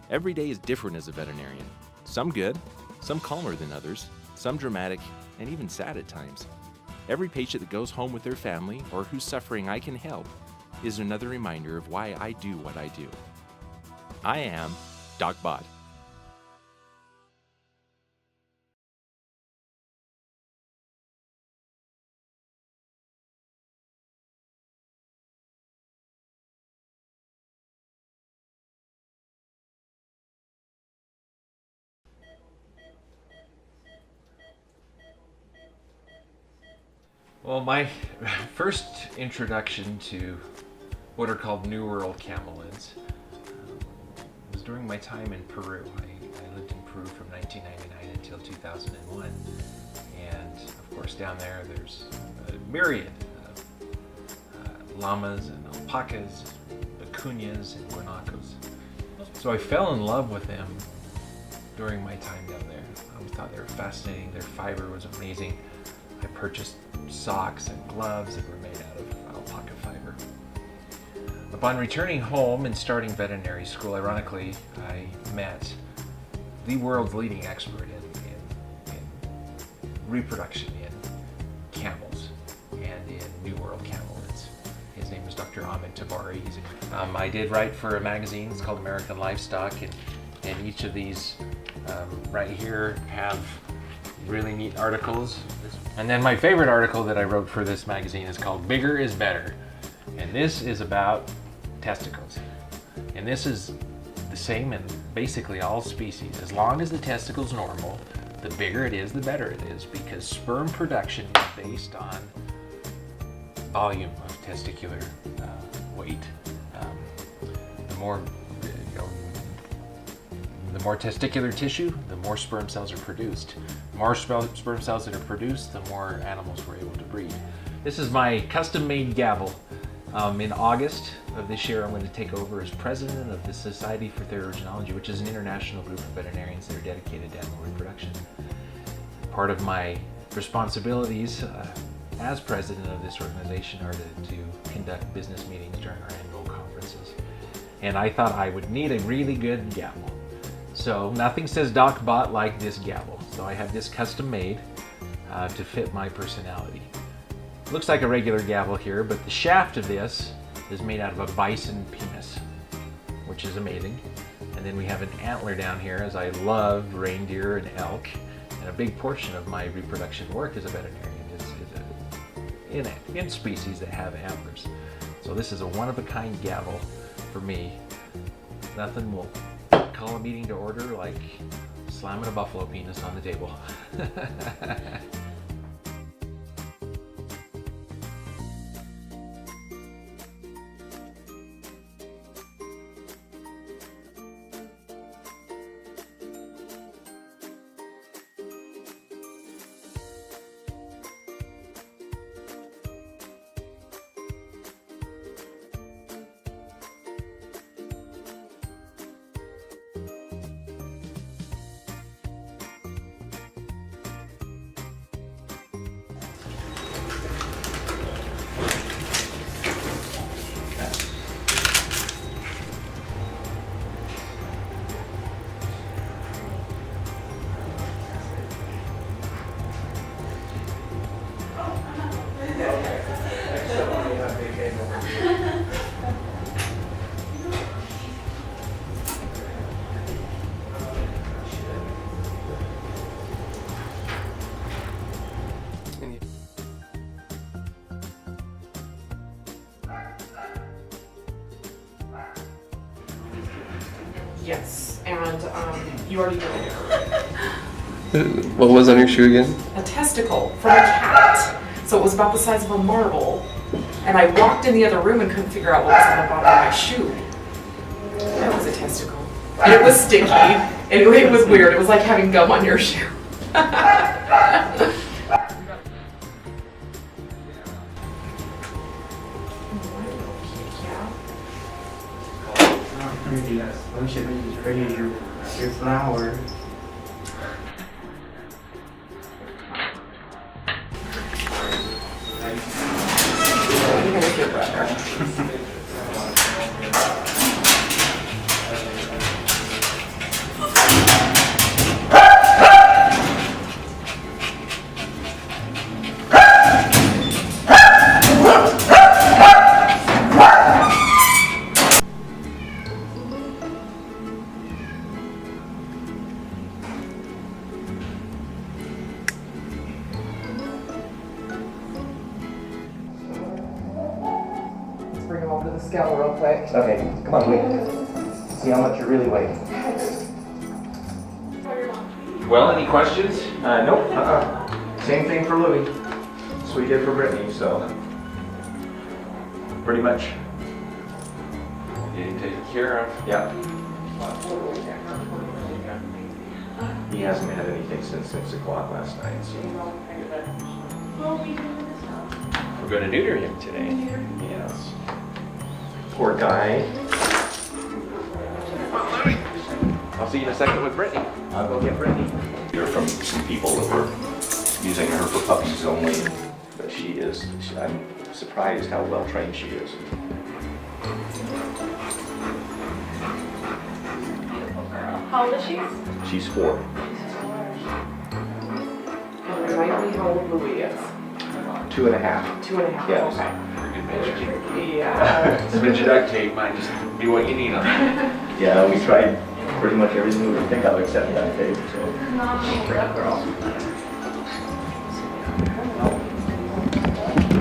Every day is different as a veterinarian. Some good, some calmer than others, some dramatic, and even sad at times. Every patient that goes home with their family or whose suffering I can help is another reminder of why I do what I do. I am DocBott. Well, my first introduction to what are called New World camelids was during my time in Peru. I lived in Peru from 1999 until 2001, and of course down there's a myriad of llamas and alpacas, vicuñas and guanacos. So I fell in love with them during my time down there. I always thought they were fascinating. Their fiber was amazing. I purchased socks and gloves that were made out of alpaca fiber. Upon returning home and starting veterinary school, ironically, I met the world's leading expert in reproduction in camels and in New World camelids. His name is Dr. Ahmed Tabari. I did write for a magazine. It's called American Livestock, and each of these right here have really neat articles. And then my favorite article that I wrote for this magazine is called Bigger is Better. And this is about testicles. And this is the same in basically all species. As long as the testicle's normal, the bigger it is, the better it is, because sperm production is based on volume of testicular weight. The more testicular tissue, the more sperm cells are produced. The more sperm cells that are produced, the more animals we're able to breed. This is my custom-made Gavel. In August of this year, I'm going to take over as president of the Society for Theriogenology, which is an international group of veterinarians that are dedicated to animal reproduction. Part of my responsibilities as president of this organization are to conduct business meetings during our annual conferences. And I thought I would need a really good gavel. So nothing says DocBott like this gavel. So I have this custom made to fit my personality. Looks like a regular gavel here, but the shaft of this is made out of a bison penis, which is amazing. And then we have an antler down here, as I love reindeer and elk. And a big portion of my reproduction work as a veterinarian is in species that have antlers. So this is a one-of-a-kind gavel for me. Nothing will call a meeting to order like slamming a buffalo penis on the table. Yes, and you already did it. What was on your shoe again? A testicle from a cat. So it was about the size of a marble. And I walked in the other room and couldn't figure out what was on the bottom of my shoe. That was a testicle. And it was sticky. Anyway, it was weird. It was like having gum on your shoe. Your flower. You're gonna feel better. the scale real quick. Okay, come on, wait. See how much you really weigh. Well, any questions? Nope. Same thing for Louie. So we did for Brittany, so pretty much. Getting taken care of. Yeah. He hasn't had anything since 6 o'clock last night, so. We're going to neuter him today. Yes. Poor guy. I'll see you in a second with Brittany. I'll go get Brittany. Hear from some people that were using her for puppies only, but I'm surprised how well trained she is. How old is she? She's 4. Remind me how old Louie is. 2.5. 2.5. Yes. Okay. Very good measure. Yeah. Switch your duct tape, might just be what you need on that. Yeah, we tried pretty much everything we could think of except that tape, so.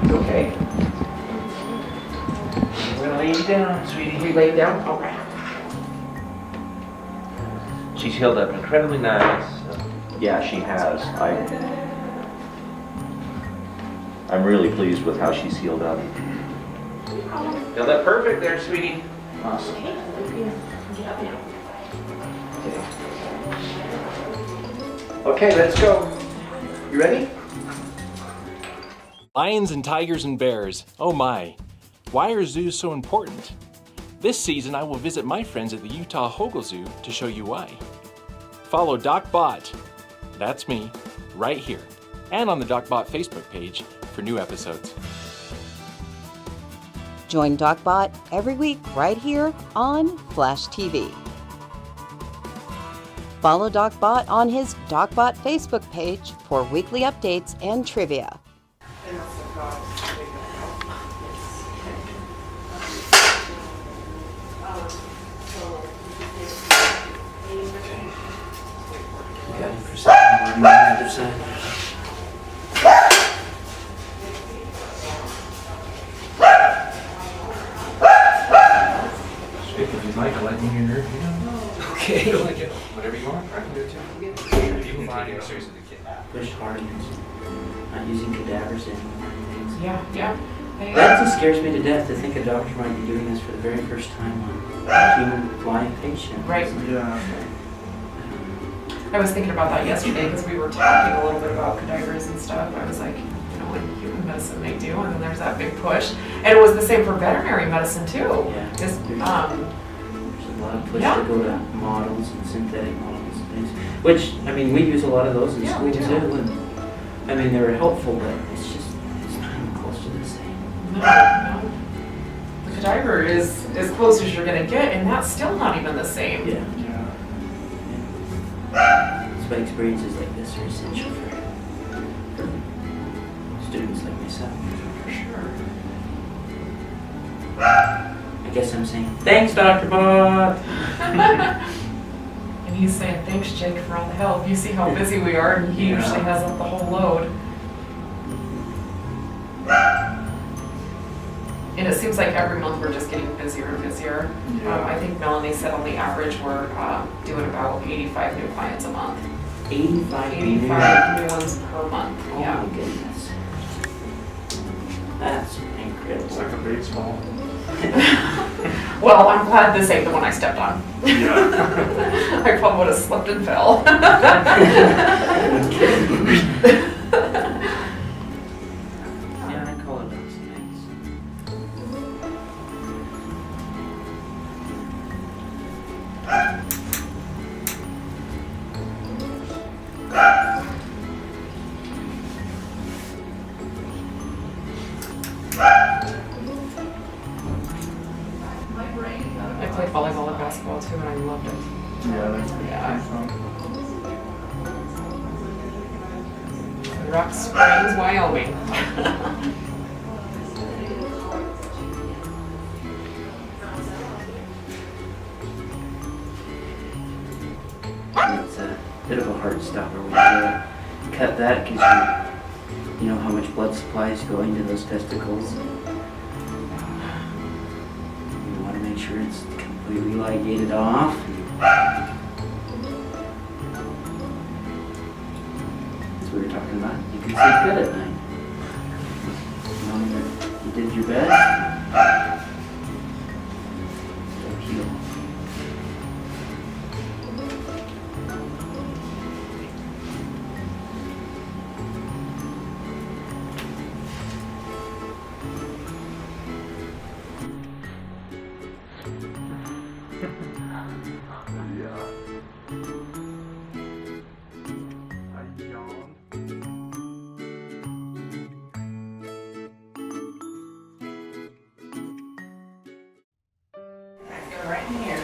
It's okay. We're going to lay you down, sweetie. You laid down? Okay. She's healed up incredibly nice. Yeah, she has. I'm really pleased with how she's healed up. Healed up perfect there, sweetie. Awesome. Okay, let's go. You ready? Lions and tigers and bears, oh my. Why are zoos so important? This season I will visit my friends at the Utah Hogle Zoo to show you why. Follow DocBott, that's me, right here, and on the DocBott Facebook page for new episodes. Join DocBott every week right here on Flash TV. Follow DocBott on his DocBott Facebook page for weekly updates and trivia. Got it for second on the other side. If you'd like, let me hear it. Okay. Whatever you want, I can do it too. Push hard. Not using cadavers anymore and things. Yeah. That just scares me to death to think a doctor might be doing this for the very first time on a human live patient. Right. Yeah. I was thinking about that yesterday because we were talking a little bit about cadavers and stuff. I was like, you know, in human medicine they do, and then there's that big push. And it was the same for veterinary medicine too. Yeah. Just, There's a lot of push to go to models and synthetic models and things. Which, I mean, we use a lot of those in school we too. do. And, I mean, they were helpful, but it's not even close to the same. No. The cadaver is as close as you're going to get, and that's still not even the same. Yeah. That's why experiences like this are essential for students like myself. For sure. I guess I'm saying, thanks, Dr. Bob! And he's saying, thanks, Jake, for all the help. You see how busy we are, and he usually has up the whole load. And it seems like every month we're just getting busier and busier. I think Melanie said on the average we're doing about 85 new clients a month. 85 new ones per month. Oh Yeah. my goodness. That's incredible. It's like a baseball. Well, I'm glad this ain't the one I stepped on. Yeah. I probably would have slipped and fell. Yeah, I call it those things. I played volleyball and basketball too, and I loved it. Yeah, that's pretty fun. Rock Springs, Wyoming. It's a bit of a heart stopper when you cut that because you know how much blood supply is going to those testicles. sure it's completely ligated off. That's what we were talking about. You can sleep good at night. As long as you did your best, it'll heal. Right in here.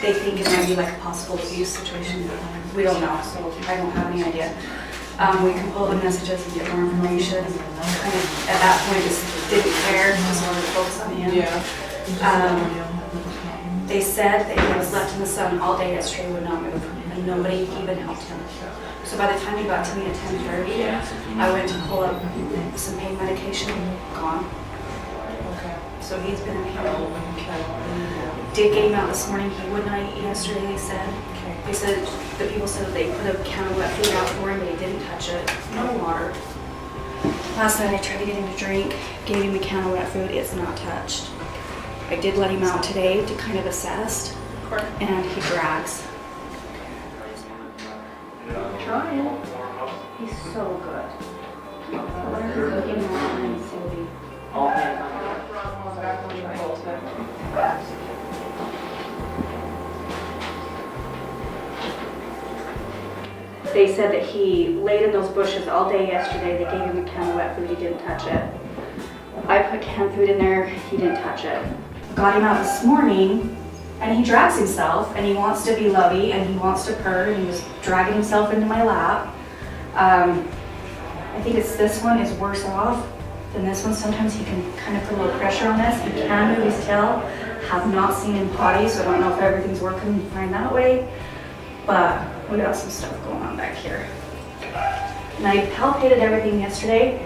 They think it might be like a possible abuse situation. We don't know, so I don't have any idea. We can pull the messages and get more information. Kind of, at that point, just didn't care, just wanted to focus on him. Yeah. They said that he was left in the sun all day yesterday, would not move, and nobody even helped him. So by the time he got to me at 10:30, I went to pull up some pain medication, gone. Okay. So he's been in pain. Did get him out this morning. He would not eat yesterday, they said. They said, the people said that they put a can of wet food out for him, but he didn't touch it. No water. Last night I tried to get him to drink, gave him a can of wet food, it's not touched. I did let him out today to kind of assess, and he drags. Trying. He's so good. Whatever he's looking at and Sylvie. All hands on They said that he laid in those bushes all day yesterday. They gave him a can of wet food, he didn't touch it. I put canned food in there, he didn't touch it. Got him out this morning, and he drags himself, and he wants to be lovey, and he wants to purr, and he was dragging himself into my lap. I think it's this one is worse off than this one. Sometimes he can kind of put a little pressure on this. He can move his tail. Have not seen him potty, so I don't know if everything's working fine that way. But we got some stuff going on back here. And I palpated everything yesterday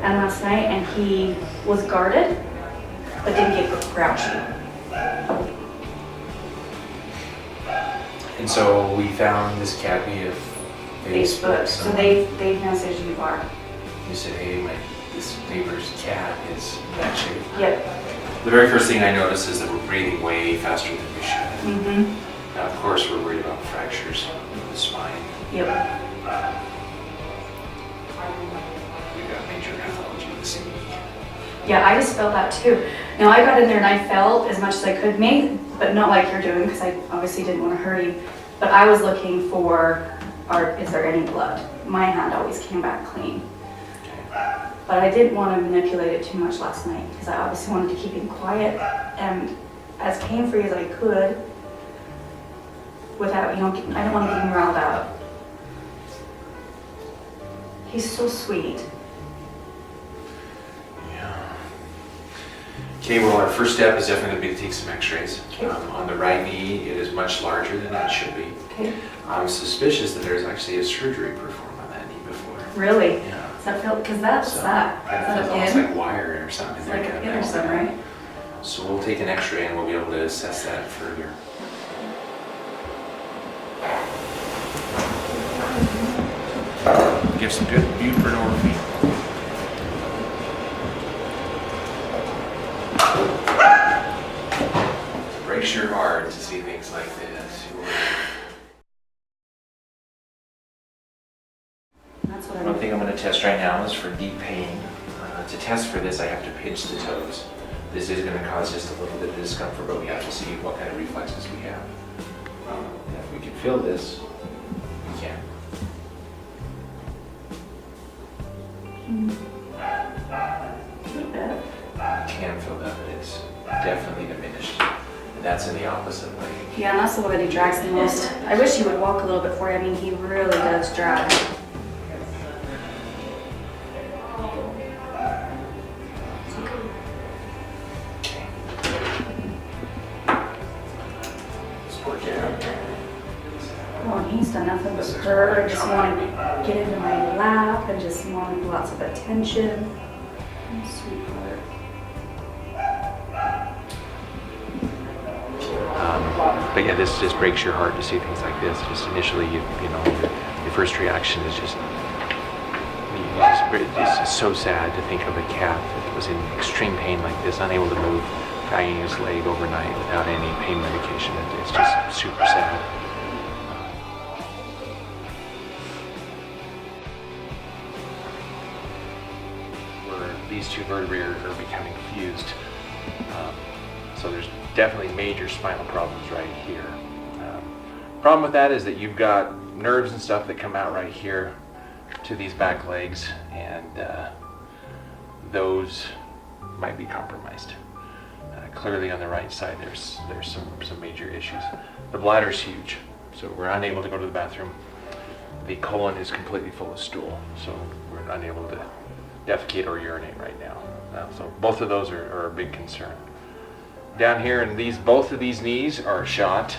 and last night, and he was guarded, but didn't get grouchy. And so we found this cat via Facebook. So they messaged you, Barb. You said, hey, this neighbor's cat is in that shape. Yep. The very first thing I noticed is that we're breathing way faster than we should. Mm-hmm. Now, of course, we're worried about fractures in the spine. Yep. We've got major pathology this week. Yeah, I just felt that too. Now I got in there and I felt as much as I could, but not like you're doing, because I obviously didn't want to hurt him. But I was looking for, is there any blood? My hand always came back clean. But I didn't want to manipulate it too much last night, because I obviously wanted to keep him quiet and as pain-free as I could, without, I don't want to get him riled up. He's so sweet. Okay, well, our first step is definitely going to be to take some x-rays. On the right knee, it is much larger than it should be. Okay. I'm suspicious that there's actually a surgery performed on that knee before. Really? Yeah. Does that feel, because that's So, that. I Is don't know, that it's in? like wire or something. It's like an in or something, right? So we'll take an x-ray and we'll be able to assess that further. Give some good buprenorphine. Breaks your heart to see things like this. That's what One thing I'm going to test right now is for deep pain. To test for this, I have to pinch the toes. This is going to cause just a little bit of discomfort, but we have to see what kind of reflexes we have. And if we can feel this, we can. I can feel that, but it's definitely diminished. And that's in the opposite way. Yeah, and that's the way that he drags the most. I wish he would walk a little bit for you. I mean, he really does drag. This poor cat. Oh, he's done nothing but purr and just wanted to get into my lap and just wanted lots of attention. Sweetheart. But yeah, this just breaks your heart to see things like this. Just initially, you know, your first reaction is just, it's so sad to think of a cat that was in extreme pain like this, unable to move, dragging his leg overnight without any pain medication. It's just super sad. Where these two vertebrae are becoming fused. So there's definitely major spinal problems right here. Problem with that is that you've got nerves and stuff that come out right here to these back legs, and those might be compromised. Clearly on the right side there's some major issues. The bladder's huge, so we're unable to go to the bathroom. The colon is completely full of stool, so we're unable to defecate or urinate right now. So both of those are a big concern. Down here, and both of these knees are shot.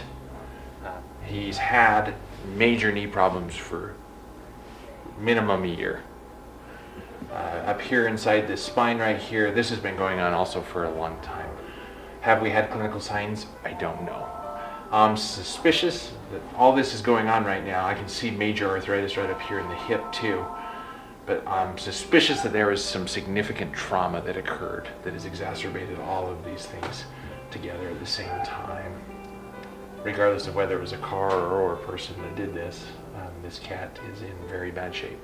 He's had major knee problems for minimum a year. Up here inside the spine right here, this has been going on also for a long time. Have we had clinical signs? I don't know. I'm suspicious that all this is going on right now. I can see major arthritis right up here in the hip too. But I'm suspicious that there was some significant trauma that occurred that has exacerbated all of these things together at the same time. Regardless of whether it was a car or a person that did this, this cat is in very bad shape.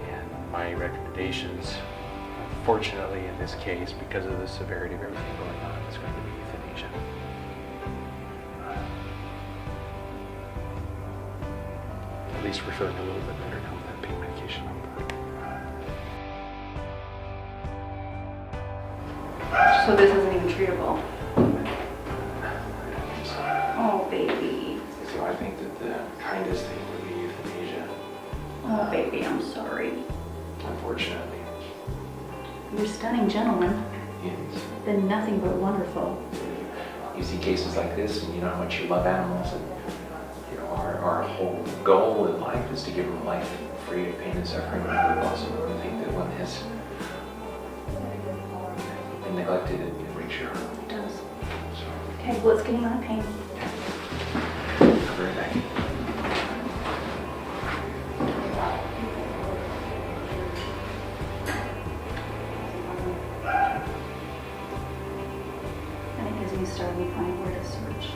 And my recommendations, fortunately in this case, because of the severity of everything going on, is going to be euthanasia. At least we're feeling a little bit better now with that pain medication on board. So this isn't even treatable. Oh, baby. So I think that the kindest thing would be euthanasia. Oh, baby, I'm sorry. Unfortunately. You're a stunning gentleman. Yes. Been nothing but wonderful. You see cases like this and you know how much you love animals, and you know our whole goal in life is to give them life free of pain and suffering whenever possible. I think that one has been neglected, it breaks your heart. It does. So, Okay, well, it's getting out of pain. I'll be right back. And it gives me starting to find where to search.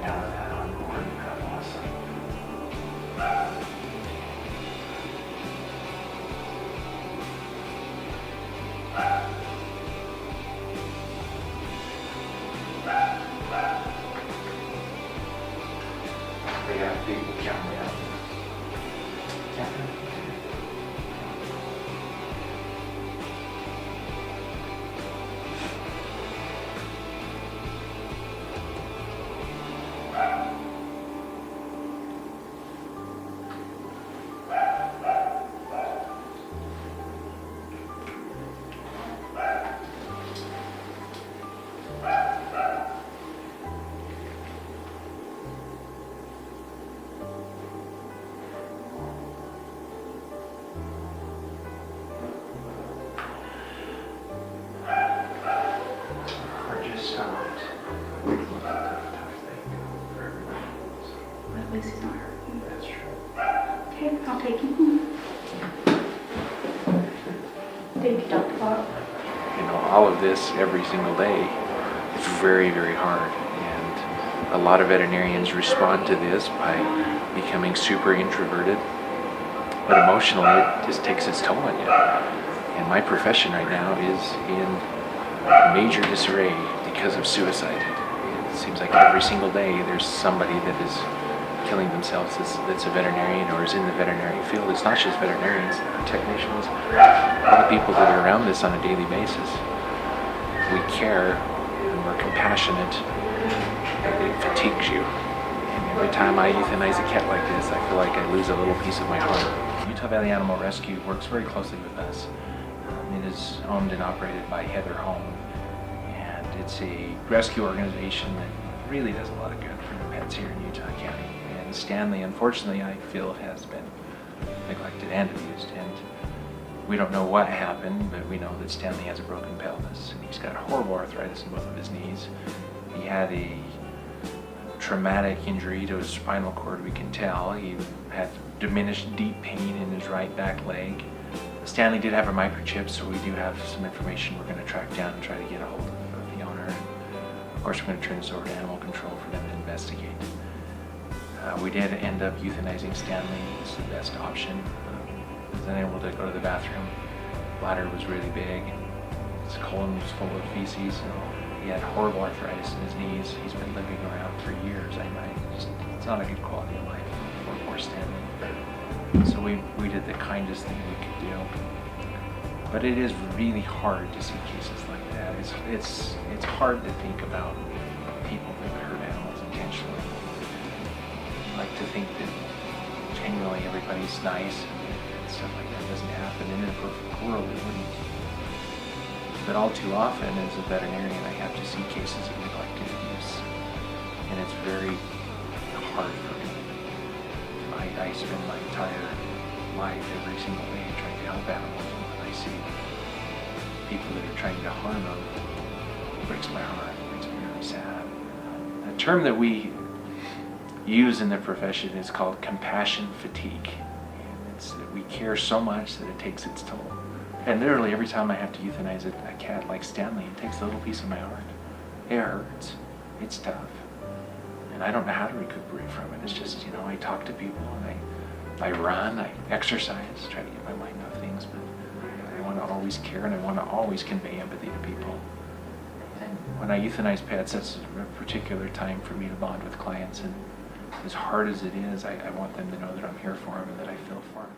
Now that I'm on board, I'm awesome. We got a big camera out. Camera. Or just stopped. But at least he's not hurting. That's true. Okay, I'll take him home. Thank you, DocBott. You know, all of this every single day is very, very hard. And a lot of veterinarians respond to this by becoming super introverted. But emotionally, it just takes its toll on you. And my profession right now is in major disarray because of suicide. It seems like every single day there's somebody that is killing themselves that's a veterinarian or is in the veterinary field. It's not just veterinarians, technicians, all the people that are around this on a daily basis. We care and we're compassionate, but it fatigues you. And every time I euthanize a cat like this, I feel like I lose a little piece of my heart. Utah Valley Animal Rescue works very closely with us. It is owned and operated by Heather Home, and it's a rescue organization that really does a lot of good for the pets here in Utah County. And Stanley, unfortunately, I feel has been neglected and abused, and we don't know what happened, but we know that Stanley has a broken pelvis, and he's got horrible arthritis in both of his knees. He had a traumatic injury to his spinal cord, we can tell. He had diminished deep pain in his right back leg. Stanley did have a microchip, so we do have some information we're going to track down and try to get a hold of the owner. Of course, we're going to turn this over to animal control for them to investigate. We did end up euthanizing Stanley. It's the best option. He was unable to go to the bathroom. Bladder was really big. His colon was full of feces. So he had horrible arthritis in his knees. He's been limping around for years. It's not a good quality of life for poor Stanley. So we did the kindest thing we could do. But it is really hard to see cases like that. It's hard to think about people that hurt animals intentionally. I like to think that genuinely everybody's nice and stuff like that doesn't happen. In a perfect world, it wouldn't. But all too often, as a veterinarian, I have to see cases of neglected abuse, and it's very hard for me. I spend my entire life, every single day, trying to help animals, and when I see people that are trying to harm them, it breaks my heart. It makes me really sad. A term that we use in the profession is called compassion fatigue. And it's that we care so much that it takes its toll. And literally every time I have to euthanize a cat like Stanley, it takes a little piece of my heart. It hurts. It's tough. And I don't know how to recuperate from it. It's just, I talk to people and I run, I exercise, try to get my mind off things, but I want to always care and I want to always convey empathy to people. And when I euthanize pets, that's a particular time for me to bond with clients, and as hard as it is, I want them to know that I'm here for them and that I feel for them.